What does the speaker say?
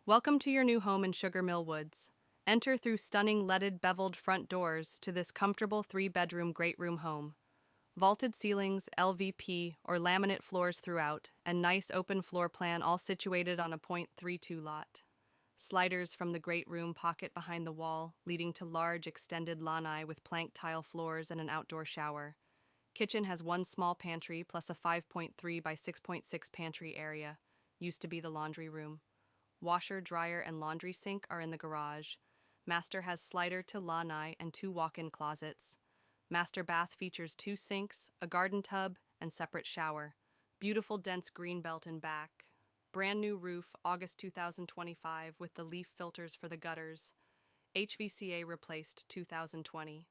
Welcome to your new home in Sugar Mill Woods. Enter through stunning leaded beveled front doors to this comfortable 3-bedroom great room home. Vaulted ceilings, LVP, or laminate floors throughout, and nice open floor plan all situated on a .32 lot. Sliders from the great room pocket behind the wall, leading to large extended lanai with plank tile floors and an outdoor shower. Kitchen has one small pantry plus a 5.3 by 6.6 pantry area, used to be the laundry room. Washer, dryer, and laundry sink are in the garage. Master has slider to lanai and 2 walk-in closets. Master bath features 2 sinks, a garden tub, and separate shower. Beautiful dense greenbelt in back. Brand new roof, August 2025, with the leaf filters for the gutters. HVCA replaced 2020.